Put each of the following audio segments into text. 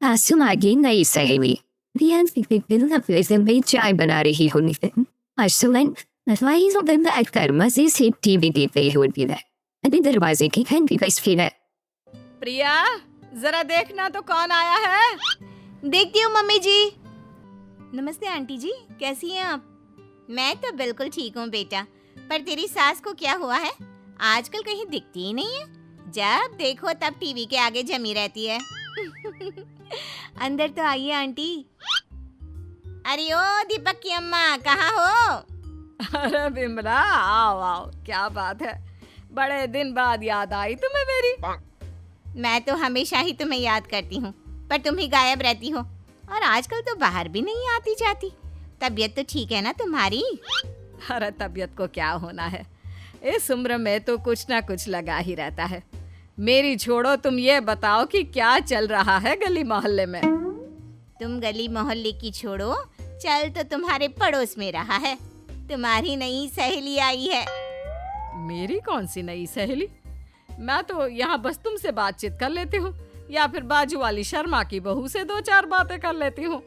आसुम आगे नई सहेली रियान फिर में चाय बना रही होनी आसुमन नजवाई जो बंद कर मजे से टीवी देखते होती है। अभी दरवाजे की घंटी बजती है। प्रिया जरा देखना तो कौन आया है। देखती हूँ मम्मी जी। नमस्ते आंटी जी, कैसी हैं आप? मैं तो बिल्कुल ठीक हूँ बेटा, पर तेरी सास को क्या हुआ है? आजकल कहीं दिखती ही नहीं है। जब देखो तब टीवी के आगे जमी रहती है। अंदर तो आइए आंटी। अरे ओ दीपक की अम्मा, कहाँ हो? अरे बिमला, आओ आओ, क्या बात है, बड़े दिन बाद याद आई तुम्हें मेरी। मैं तो हमेशा ही तुम्हें याद करती हूँ, पर तुम ही गायब रहती हो और आजकल तो बाहर भी नहीं आती जाती। तबीयत तो ठीक है ना तुम्हारी? अरे तबीयत को क्या होना है, इस उम्र में तो कुछ ना कुछ लगा ही रहता है। मेरी छोड़ो, तुम ये बताओ कि क्या चल रहा है गली मोहल्ले में। तुम गली मोहल्ले की छोड़ो, चल तो तुम्हारे पड़ोस में रहा है। तुम्हारी नई सहेली आई है। मेरी कौन सी नई सहेली? मैं तो यहाँ बस तुमसे बातचीत कर लेती हूँ, या फिर बाजू वाली शर्मा की बहू से दो चार बातें कर लेती हूँ।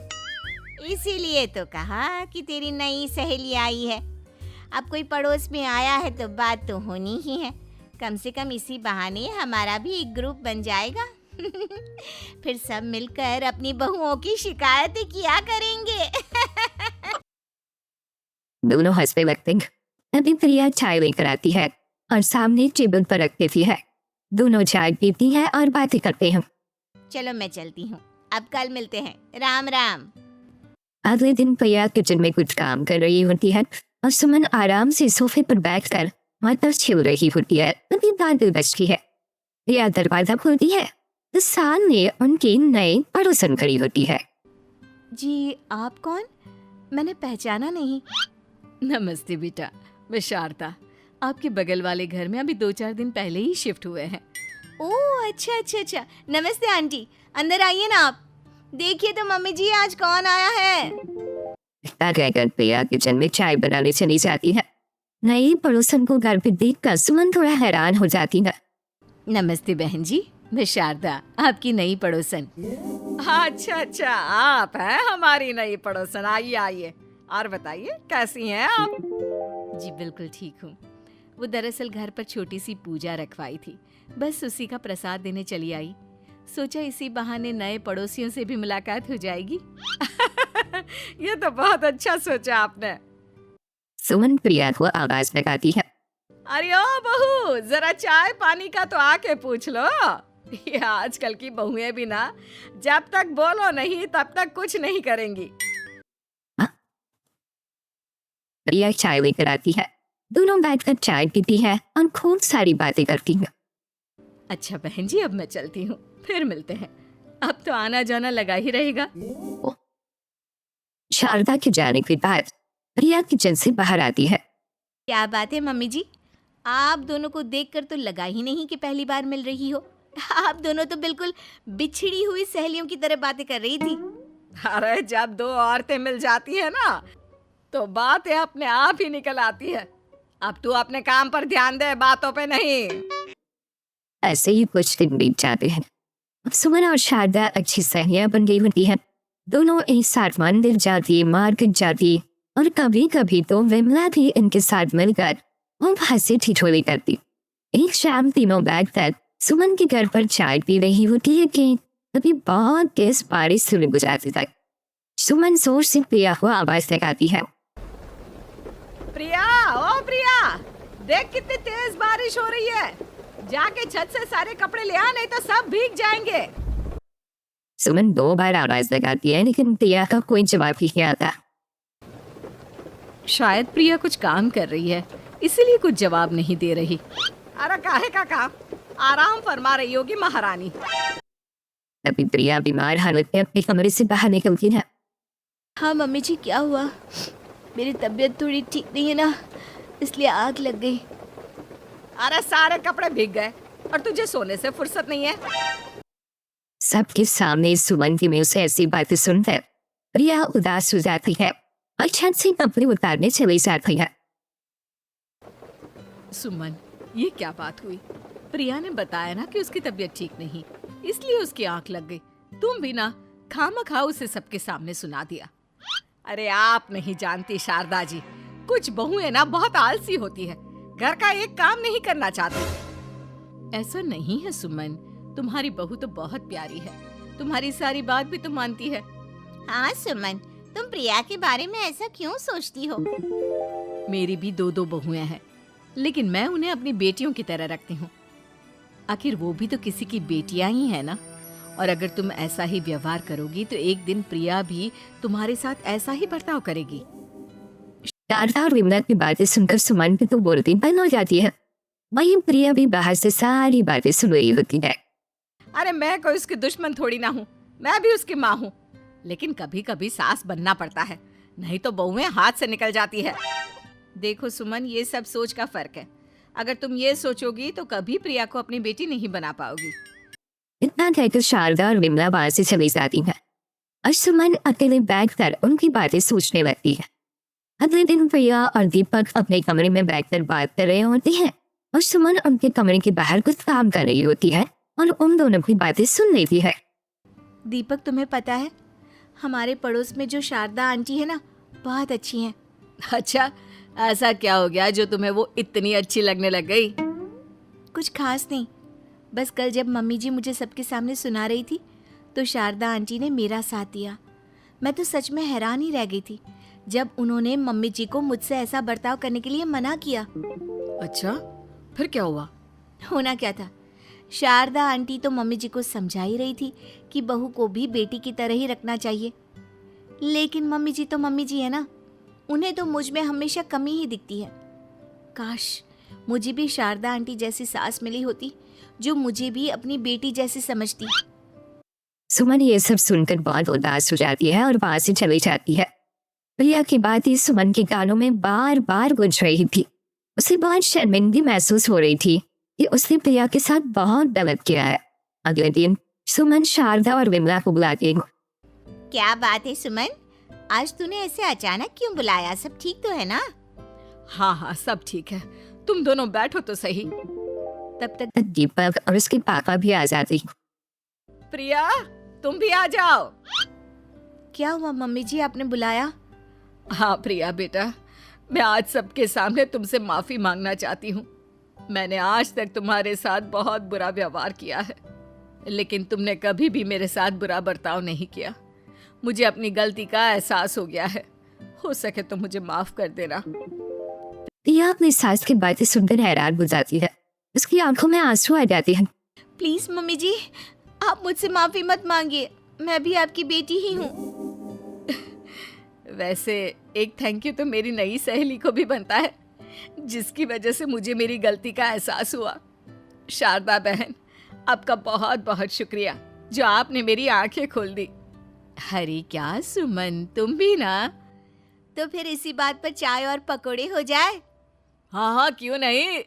इसीलिए तो कहा कि तेरी नई सहेली आई है। अब कोई पड़ोस में आया है तो बात तो होनी ही है। कम से कम इसी बहाने हमारा भी एक ग्रुप बन जाएगा। फिर सब मिलकर अपनी बहुओं की शिकायतें किया करेंगे। दोनों हंसने लगते हैं। अभी प्रिया चाय लेकर आती है और सामने टेबल पर रख देती है। दोनों चाय पीती हैं और बातें करते हैं। चलो मैं चलती हूँ, अब कल मिलते हैं। राम राम। अगले दिन प्रिया किचन में कुछ काम कर रही होती है और सुमन आराम से सोफे पर बैठकर मटर छिल रही होती है। तभी दादी बजती है। प्रिया दरवाजा खोलती है तो सामने उनकी नई पड़ोसन खड़ी होती है। जी आप कौन? मैंने पहचाना नहीं। नमस्ते बेटा, मैं शारदा, आपके बगल वाले घर में अभी 2-4 दिन पहले ही शिफ्ट हुए हैं। ओह अच्छा अच्छा अच्छा, नमस्ते आंटी, अंदर आइए ना आप। देखिए तो मम्मी जी आज कौन आया है। कहकर प्रिया किचन में चाय बनाने चली जाती है। नई पड़ोसन को घर पे देखकर सुमन थोड़ा हैरान हो जाती है। नमस्ते बहन जी, मैं शारदा, आपकी नई पड़ोसन। अच्छा अच्छा, आप हैं हमारी नई पड़ोसन। आइए आइए, और बताइए कैसी हैं आप? जी बिल्कुल ठीक हूँ। वो दरअसल घर पर छोटी सी पूजा रखवाई थी, बस उसी का प्रसाद देने चली आई। सोचा इसी बहाने नए पड़ोसियों से भी मुलाकात हो जाएगी। ये तो बहुत अच्छा सोचा आपने। सुमन प्रिया को आवाज लगाती है। अरे ओ बहू, जरा चाय पानी का तो आके पूछ लो। ये आजकल की बहुएं भी ना, जब तक बोलो नहीं तब तक कुछ नहीं करेंगी। प्रिया चाय लेकर आती है। दोनों बैठकर चाय पीती है और खूब सारी बातें करती है। अच्छा बहन जी, अब मैं चलती हूँ, फिर मिलते हैं। अब तो आना जाना लगा ही रहेगा। शारदा के जाने के बाद प्रिया किचन से बाहर आती है। क्या बात है मम्मी जी, आप दोनों को देखकर तो लगा ही नहीं कि पहली बार मिल रही हो। आप दोनों तो बिल्कुल बिछड़ी हुई सहेलियों की तरह बातें कर रही थी। अरे जब दो औरतें मिल जाती है ना, तो बातें अपने आप ही निकल आती है। अब तू अपने काम पर ध्यान दे, बातों पे नहीं। ऐसे ही कुछ दिन बीत जाते हैं। सुमन और शारदा अच्छी सहेलियां बन गई होती हैं। दोनों एक साथ मंदिर जाती, मार्केट जाती और कभी कभी तो विमला भी इनके साथ मिलकर और हंसी ठिठोली करती। एक शाम तीनों बैठकर सुमन के घर पर चाय पी रही होती है कि कभी बहुत तेज बारिश शुरू हो जाती है। सुमन जोर से प्रिया को आवाज लगाती है। प्रिया, ओ प्रिया, देख कितनी तेज बारिश हो रही है। जाके छत से सारे कपड़े ले आ, नहीं तो सब भीग जाएंगे। सुमन 2 बार आवाज लगाती है लेकिन प्रिया का कोई जवाब नहीं आता। शायद प्रिया कुछ काम कर रही है, इसीलिए कुछ जवाब नहीं दे रही। अरे काहे का काम, आराम फरमा रही होगी महारानी। अभी प्रिया बीमार हालत में अपने कमरे से बाहर निकलती है। हाँ मम्मी जी, क्या हुआ? मेरी तबीयत थोड़ी ठीक नहीं है ना, इसलिए आग लग गई। अरे सारे कपड़े भीग गए और तुझे सोने से फुर्सत नहीं है। सबके सामने सुमन की मुंह से ऐसी बातें सुनकर प्रिया उदास हो जाती है और छत से कपड़े उतारने चली जाती है। सुमन, ये क्या बात हुई? प्रिया ने बताया ना कि उसकी तबीयत ठीक नहीं, इसलिए उसकी आंख लग गई। तुम भी ना खामखा उसे सबके सामने सुना दिया। अरे आप नहीं जानती शारदा जी, कुछ बहुएं ना बहुत आलसी होती है, घर का एक काम नहीं करना चाहती। ऐसा नहीं है सुमन, तुम्हारी बहू तो बहुत प्यारी है, तुम्हारी सारी बात भी तो मानती है। हाँ सुमन, तुम प्रिया के बारे में ऐसा क्यों सोचती हो? मेरी भी दो बहुएं हैं, लेकिन मैं उन्हें अपनी बेटियों की तरह रखती हूँ। आखिर वो भी तो किसी की बेटियां ही है ना। और अगर तुम ऐसा ही व्यवहार करोगी तो एक दिन प्रिया भी तुम्हारे साथ ऐसा ही बर्ताव करेगी। शारदा और विमला की बातें सुनकर सुमन भी तो बोलती बंद हो जाती है। वहीं प्रिया भी बाहर से सारी बातें सुन रही होती है। अरे मैं कोई उसकी दुश्मन थोड़ी ना हूँ, मैं भी उसकी माँ हूँ, लेकिन कभी कभी सास बनना पड़ता है, नहीं तो बहुएं हाथ से निकल जाती है। देखो सुमन, ये सब सोच का फर्क है। अगर तुम ये सोचोगी तो कभी प्रिया को अपनी बेटी नहीं बना पाओगी। इतना कहकर शारदा और विमला वहां से चली जाती है और सुमन अकेले बैठकर उनकी बातें सोचने लगती है। अगले दिन प्रिया और दीपक अपने कमरे में बैठकर बात कर रहे होते हैं और सुमन उनके कमरे के बाहर कुछ काम कर रही होती है और उन दोनों की बातें सुन लेती है। दीपक, तुम्हें पता है हमारे पड़ोस में जो शारदा आंटी है ना, बहुत अच्छी हैं। अच्छा, ऐसा क्या हो गया जो तुम्हें वो इतनी अच्छी लगने लग गई? कुछ खास नहीं, बस कल जब मम्मी जी मुझे सबके सामने सुना रही थी तो शारदा आंटी ने मेरा साथ दिया। मैं तो सच में हैरान ही रह गई थी जब उन्होंने मम्मी जी को मुझसे ऐसा बर्ताव करने के लिए मना किया। अच्छा, फिर क्या हुआ? होना क्या था, शारदा आंटी तो मम्मी जी को समझा ही रही थी कि बहू को भी बेटी की तरह ही रखना चाहिए, लेकिन मम्मी जी तो मम्मी जी है ना, उन्हें तो मुझ में हमेशा कमी ही दिखती है। काश मुझे भी शारदा आंटी जैसी सास मिली होती जो मुझे भी अपनी बेटी जैसी समझती। सुमन ये सब सुनकर बहुत उदास हो जाती है और वहां से चली जाती है। प्रिया की बातें सुमन के कानों में बार बार गूंज रही थी। उसे बहुत शर्मिंदगी महसूस हो रही थी कि उसने प्रिया के साथ बहुत गलत किया है। अगले दिन सुमन शारदा और विमला को बुलाती है। क्या बात है सुमन, आज तूने ऐसे अचानक क्यों बुलाया? सब ठीक तो है ना? हाँ हाँ, सब ठीक है, तुम दोनों बैठो तो सही। तब तक दीपक और उसके पापा भी आ जाते। प्रिया, तुम भी आ जाओ। क्या हुआ मम्मी जी, आपने बुलाया? हाँ प्रिया बेटा, मैं आज सबके सामने तुमसे माफी मांगना चाहती हूँ। मैंने आज तक तुम्हारे साथ बहुत बुरा व्यवहार किया है, लेकिन तुमने कभी भी मेरे साथ बुरा बर्ताव नहीं किया। मुझे अपनी गलती का एहसास हो गया है, हो सके तो मुझे माफ कर देना। प्रिया अपनी सास की बातें सुनकर हैरान हो जाती है। उसकी आंखों में आंसू आ जाते हैं। प्लीज मम्मी जी, आप मुझसे माफी मत मांगिए, मैं भी आपकी बेटी ही हूँ। वैसे एक थैंक यू तो मेरी नई सहेली को भी बनता है, जिसकी वजह से मुझे मेरी गलती का एहसास हुआ। शारदा बहन, आपका बहुत बहुत शुक्रिया जो आपने मेरी आंखें खोल दी। अरे क्या सुमन, तुम भी ना? तो फिर इसी बात पर चाय और पकोड़े हो जाए। हाँ हाँ, क्यों नहीं।